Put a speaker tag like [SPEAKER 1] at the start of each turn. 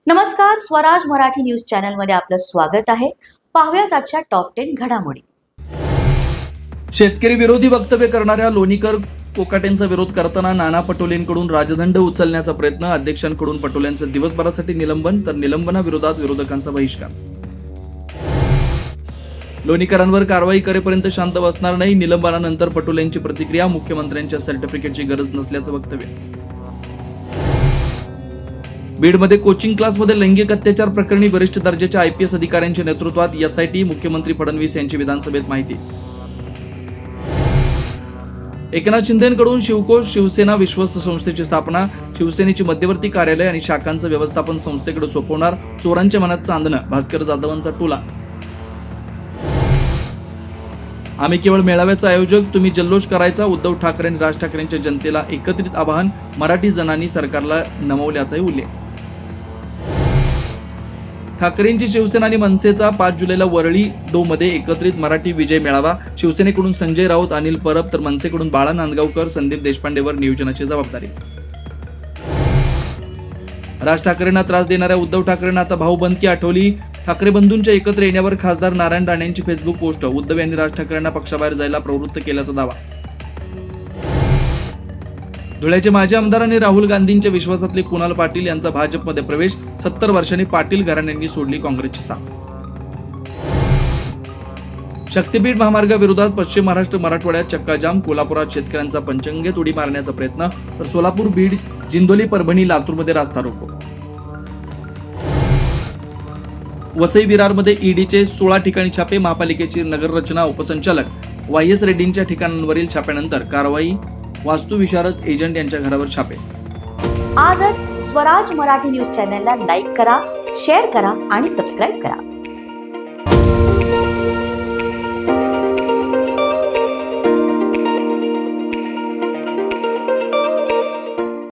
[SPEAKER 1] नमस्कार, स्वराज मराठी न्यूज चॅनलमध्ये आपलं स्वागत आहे. पाहूयात आजच्या टॉप 10 घडामोडी.
[SPEAKER 2] शेतकरी विरोधी वक्तव्य करणाऱ्या लोणीकर कोकाटेंचा विरोध करताना नाना पटोलेंकडून राजदंड उचलण्याचा प्रयत्न, अध्यक्षांकडून पटोलेंचं दिवसभरासाठी निलंबन, तर निलंबनाविरोधात विरोधकांचा बहिष्कार. लोणीकरांवर कारवाई करेपर्यंत शांत बसणार नाही. निलंबनानंतर पटोलेंची प्रतिक्रिया, मुख्यमंत्र्यांच्या सर्टिफिकेटची गरज नसल्याचं वक्तव्य. बीडमध्ये कोचिंग क्लासमध्ये लैंगिक अत्याचार प्रकरणी वरिष्ठ दर्जाच्या IPS अधिकाऱ्यांच्या नेतृत्वात SIT, मुख्यमंत्री फडणवीस यांची विधानसभेत माहिती. एकनाथ शिंदेंकडून शिवकोश, शिवसेना विश्वस्त संस्थेची स्थापना, शिवसेनेची मध्यवर्ती कार्यालय आणि शाखांचं व्यवस्थापन संस्थेकडे सोपवणार, चोरांच्या मनात चांदणं, भास्कर जाधवांचा टोला. आम्ही केवळ मेळाव्याचा आयोजक, तुम्ही जल्लोष करायचा, उद्धव ठाकरे आणि राज ठाकरेंच्या जनतेला एकत्रित आवाहन, मराठी जणांनी सरकारला नमवल्याचाही उल्लेख. ठाकरेंची शिवसेना आणि मनसेचा 5 जुलैला वरळी मध्ये एकत्रित मराठी विजय मेळावा, शिवसेनेकडून संजय राऊत, अनिल परब, तर मनसेकडून बाळा नांदगावकर, संदीप देशपांडेवर नियोजनाची जबाबदारी. राज ठाकरेंना त्रास देणाऱ्या उद्धव ठाकरेंना आता भाऊबंदकी आठवली. ठाकरे बंधूंच्या एकत्र येण्यावर खासदार नारायण राणेंची फेसबुक पोस्ट, उद्धव यांनी राज ठाकरेंना पक्षाबाहेर जायला प्रवृत्त केल्याचा दावा. धुळ्याचे माजी आमदार आणि राहुल गांधींच्या विश्वासातले कुणाल पाटील यांचा भाजपमध्ये प्रवेश, 70 वर्षांनी पाटील घराण्यांनी सोडली काँग्रेसची साथ. शक्तीपीठ महामार्गाविरोधात पश्चिम महाराष्ट्र मराठवाड्यात चक्काजाम, कोल्हापुरात शेतकऱ्यांचा पंचगंगेत उडी मारण्याचा प्रयत्न, तर सोलापूर, बीड, जिंदोली, परभणी, लातूरमध्ये रास्ता रोको. वसई विरारमध्ये ईडीचे 16 ठिकाणी छापे, महापालिकेची नगररचना उपसंचालक YS रेड्डींच्या ठिकाणांवरील छाप्यानंतर कारवाई, वास्तुविशारद एजंट यांच्या घरावर छापे.
[SPEAKER 1] आजच स्वराज मराठी न्यूज चॅनलला लाईक करा, शेअर करा आणि सबस्क्राईब करा.